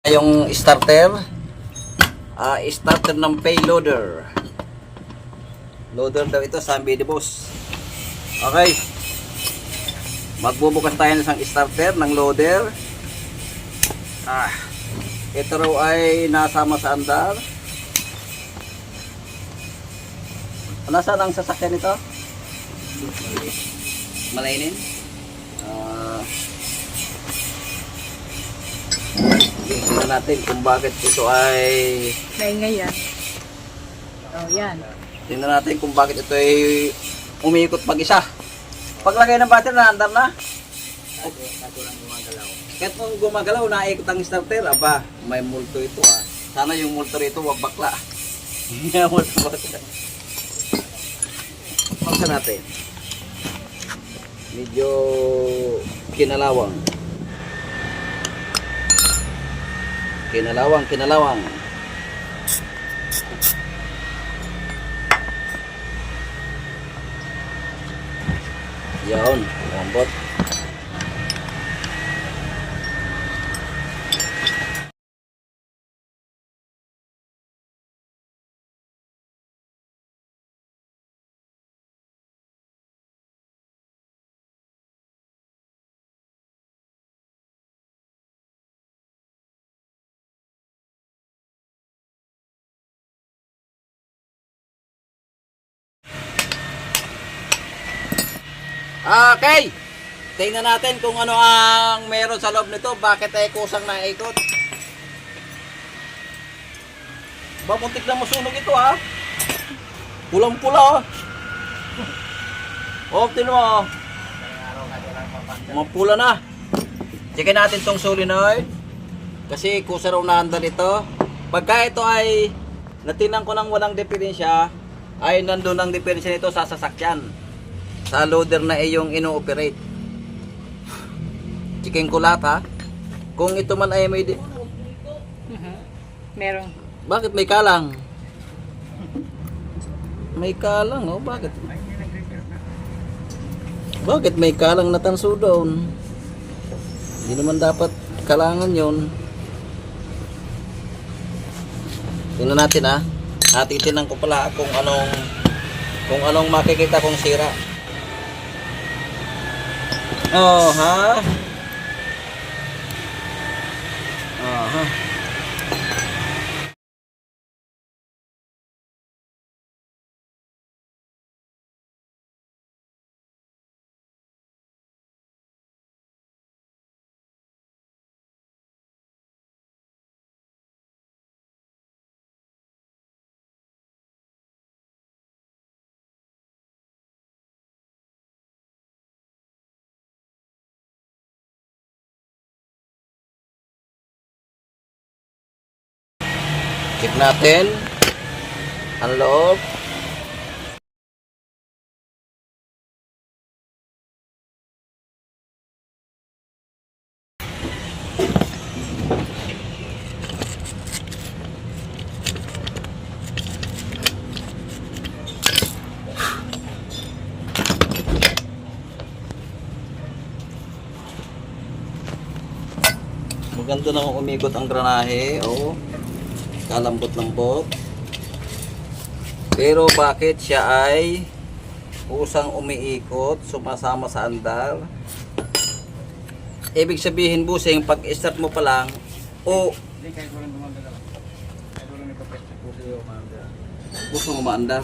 Yung starter, starter ng payloader. Loader daw ito, sabi ni boss. Okay. Magbubukas tayo ng isang starter ng loader. Ito raw ay nasama sa andar. Nasaan ang sasakyan ito? Malainin? Tingnan natin kung bakit ito ay Maingay yan. Oh, yan. tingnan natin kung bakit ito ay umiikot mag-isa. Paglagay ng battery na andar na. Kahit kung gumagalaw, naikot ang starter. Aba, may multo ito Sana yung multo rito wag bakla. Hindi multo bakla. Paksa natin. Medyo kinalawang. Kinalawang. Yun, lambot. Okay. Tingnan natin kung ano ang meron sa loob nito. Bakit ay kusang naikot. Muntik na masunog ito Pulang-pula tinan mo Mapula na. Checkin natin tong solenoid. Kasi kusa raw naandar ito. Pagka ito ay natinan ko ng walang diferensya, ay nandun ang diferensya nito sa sasakyan. Sa loader na yung ino-operate. Checking ko lahat kung ito man ay may Meron. Bakit may kalang? May kalang bakit? Bakit may kalang na tanso doon? Hindi naman dapat kalangan yon. Tingnan natin titinan ko pala kung anong makikita kong sira. Check natin ang loob. Maganda na kung umikot ang granahe. Kalambot-lambot. Pero bakit siya ay kusang umiikot, sumasama sa andar? Ibig sabihin, busing, pag start mo pa lang, gusto mo maandar.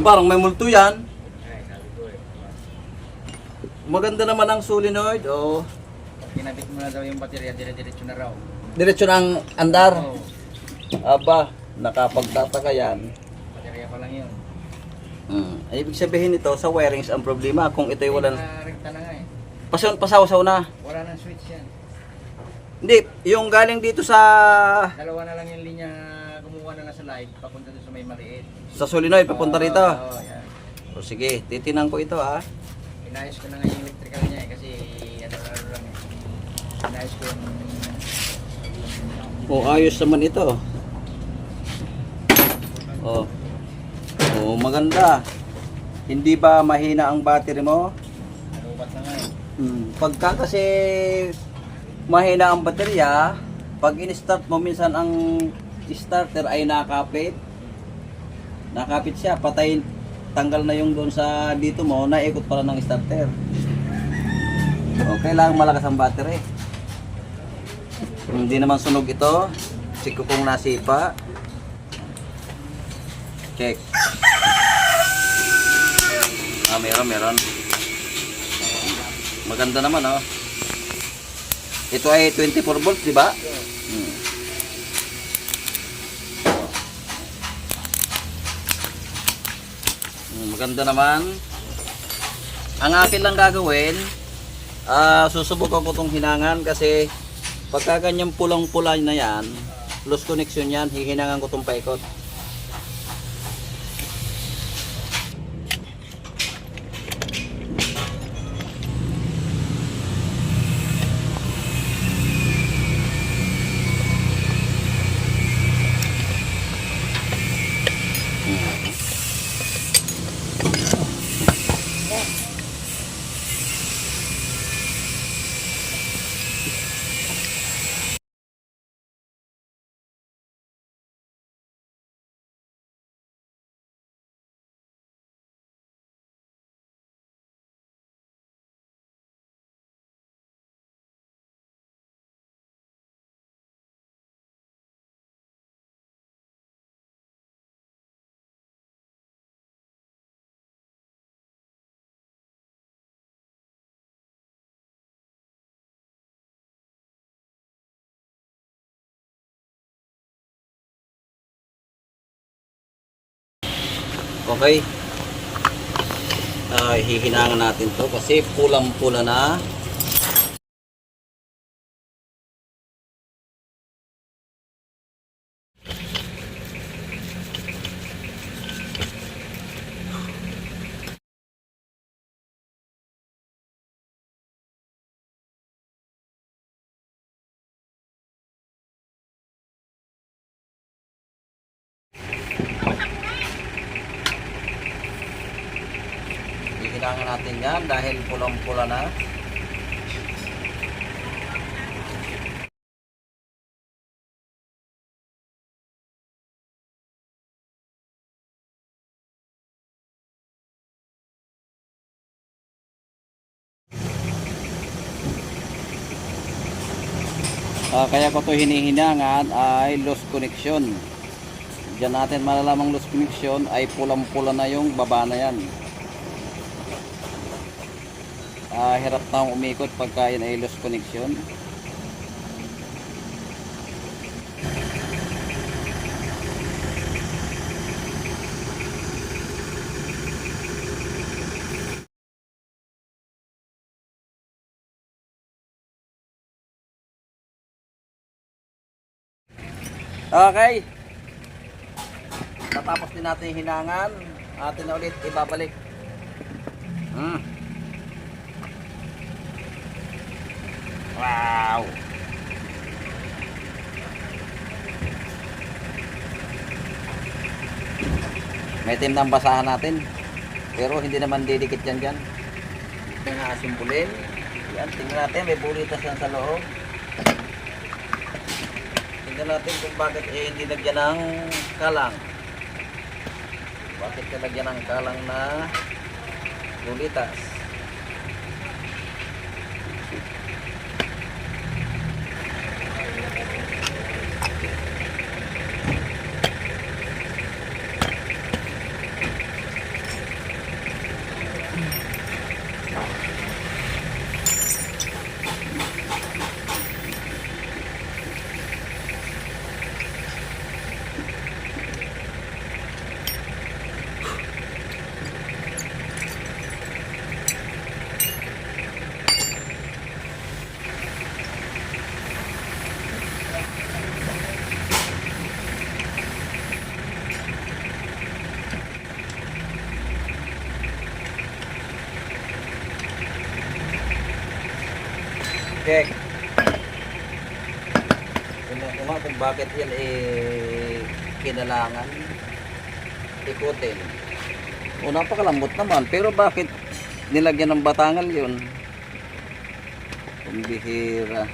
Parang may multo yan. Maganda naman ang solenoid. Kinabit mo na daw yung baterya, dire-diretso na raw. Diretso ng andar. Aba, nakapagtataka yan. Baterya pa lang yun. Ibig sabihin ito, sa wirings ang problema. Kung ito'y walang... Rekta na nga pasaw-saw na. Wala nang switch yan. Hindi, yung galing dito sa... Dalawa na lang yung linya, kumuha na sa live, papunta doon sa may maliit. Sa solenoid, papunta rito. Yan. Sige, titinan ko ito Inayos ko na nga yung electrical niya kasi ano lang Inayos ko yung... ayos naman ito. Maganda. Hindi ba mahina ang battery mo? Nalubat na nga Pagka kasi mahina ang baterya, pag in-start mo minsan ang starter ay nakapit. Nakapit siya, patayin, tanggal na yung doon sa dito mo, naikot pala ng starter. So, kailangan malakas ang battery. Hindi naman sunog ito. Siko kong nasipa. Check. Meron. Maganda naman, oh. Ito ay 24 volts, di ba? Maganda naman. Ang akin lang gagawin, susubukan ko itong hinangan kasi pagka ganyang pulang-pula na yan, loose connection yan, hihinangan ko itong paikot. Okay. Hihinangan natin to kasi pulang-pula na. Hihinangan natin yan dahil pulang-pula na. Kaya ko to hinihinangan ay loose connection. Diyan natin malalamang loose connection ay pulang-pula na yung baba na yan. Hirap na umikot pagka yan ay loose connection. Okay. Tapos din natin yung hinangan. Atin na ulit ibabalik. Wow. May team ng basahan natin. Pero hindi naman didikit yan dyan. Simbulin. Yan, tingnan natin. May bulitas yan sa loob. Tingnan natin kung bakit hindi lagyan ng kalang. Bakit nilagyan ng kalang na bulitas? Check. Tingnan ko nga kung bakit yan kinalangan ikutin. O napakalambot naman, pero bakit nilagyan ng batangal yun? Pambihira.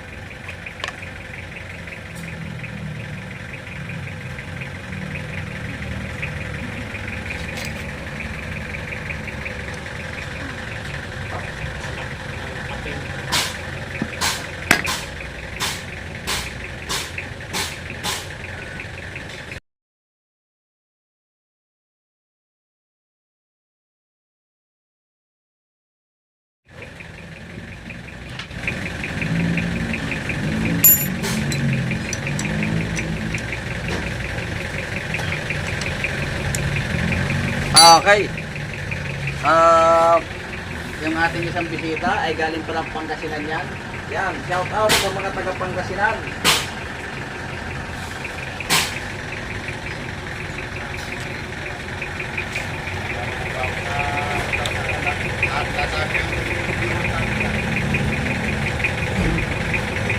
Okay. Yung ating isang bisita ay galing pa ng Pangasinan yan. Yan, shout out sa mga taga Pangasinan.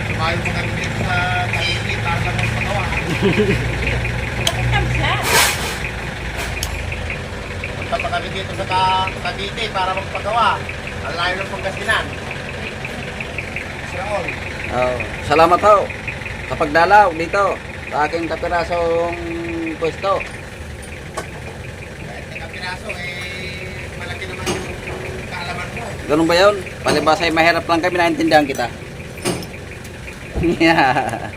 Kumain mo kami dito sa Tahiti para lang magpagawa. Punta pa kami dito sa Tahiti para magpagawa. Ang layo ng Pangasinan. Siraol. Salamat ho sa pagdalaw dito sa aking kapirasong pwesto. Kahit nakapiraso, malaki naman yung kaalaman mo. Ganun ba yun? Palibasa ay mahirap lang kami, naintindihan kita. Yeah.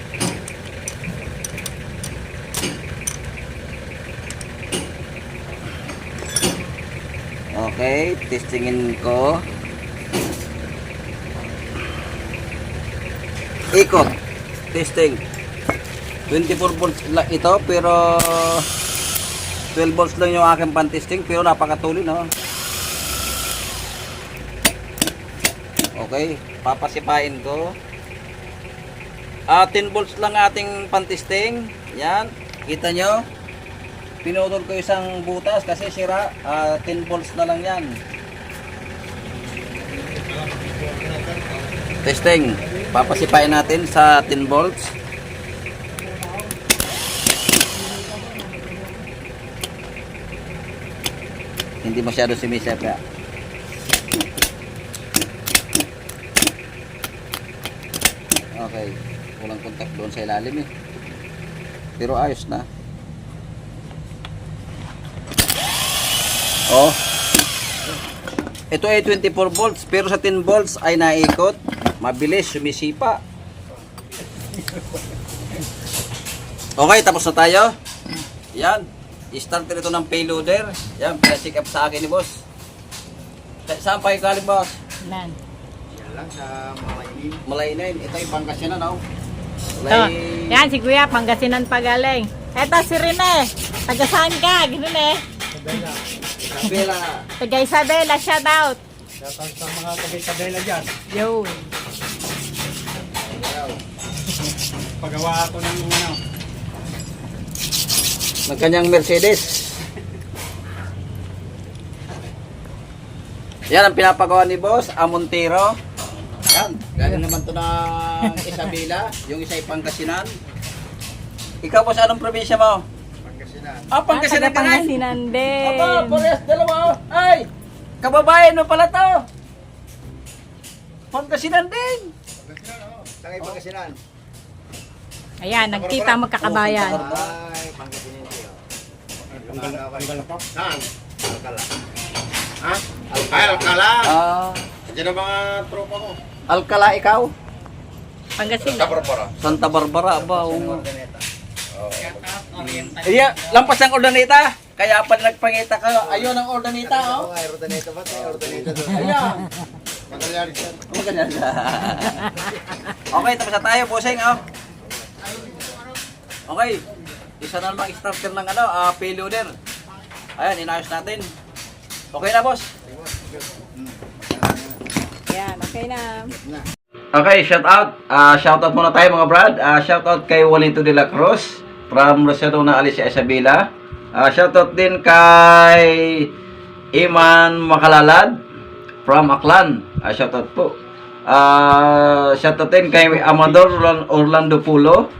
Okay, testingin ko. Ikot. Testing. 24 volts lang ito, pero 12 volts lang yung aking pan-testing, pero napakatuloy, no? Okay, papasipain ko. 10 volts lang ating pan-testing. Yan, kita nyo. Pinutol ko isang butas kasi sira. 10 volts na lang yan. Testing. Papasipain natin sa 10 volts. Hindi masyado sumisip ya. Okay. Walang contact doon sa ilalim eh. Pero ayos na. Oh. Ito ay 24 volts pero sa 10 volts ay naikot. Mabilis, sumisipa. Okay, tapos na tayo. Yan. I-starter ito ng payloader. Yan, pina-check up sa akin ni boss. Saan pa ikalim, boss? Nan. Yan lang sa Malainin. Malainin. Ito ay Pangasinan, no? To. Yan, si Kuya, Pangasinan pa galing. Eto si Rene. Taga saan ka? Ganoon eh. Isabela. Taga Isabela, shout out. Shoutout sa mga taga-Isabela dyan. Yo. Pagawa ako ng Ng kanyang Mercedes. Yan ang pinapagawa ni boss, Amontero. Yan, galing naman to ng Isabela, yung isa ay Pangasinan. Ikaw boss, anong probinsya mo? Pangasinan. Pangasinan Taga Pangasinan din. Aba, parehas dalawa. Ay, kababayan mo pala to. Pangasinan din. Pangasinan, oo. Saan kayo Pangasinan? Ayan, nagkita magkakabayan. Ay, Pangasinan kayo. Alcala po? Saan? Alcala. Ha? Ay, Alcala. Diyan ang mga tropa ko. Alcala ikaw? Pangasinan. Santa Barbara ba? Ordaneta. Iya, lampas ng Ordaneta. Kaya pala nagpangita ka. Ayun ang Ordaneta, oh. Oo, ay, Ordaneta ba? Ay, Ordaneta doon. Ayan. Magalyari dyan. Maganda. Okay, tapos na tayo, bossing, oh. Okay. Isa na naman starter ng payloader. Ayan, inayos natin. Okay na, boss. Yan, okay na. Okay, shout out. Shout out muna tayo mga brad. Shout out kay Walito de la Cruz from Rosario Alicia Isabela. Shout out din kay Iman Makalalad from Aklan. Shout out po. Shout out din kay Amador Orlando Pulo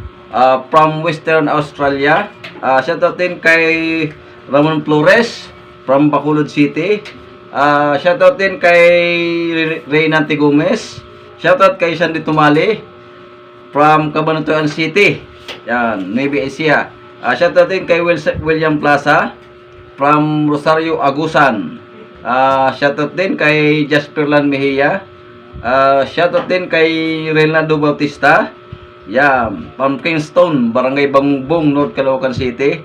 from Western Australia. Shout out din kay Ramon Flores from Bacolod City. Shout out din kay Reynante Gomez. Shoutout kay Sandy Tumali from Cabanatuan City. Yan, Nueva Ecija. Shoutout din kay William Plaza from Rosario Agusan. Shoutout din kay Jasperlan Mejia. Shoutout din kay Reynaldo Bautista. Yan, from Kingston, Barangay Bangbong, North Caloocan City.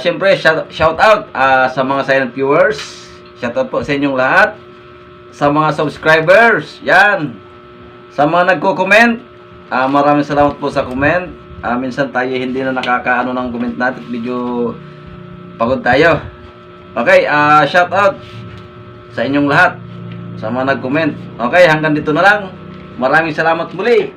Siyempre, shout out sa mga silent viewers. Shout out po sa inyong lahat. Sa mga subscribers, yan. Sa mga nagko-comment, maraming salamat po sa comment. Minsan tayo hindi na nakakaano ng comment natin, medyo pagod tayo. Okay, shout out sa inyong lahat, sa mga nag-comment. Okay, hanggang dito na lang. Maraming salamat muli.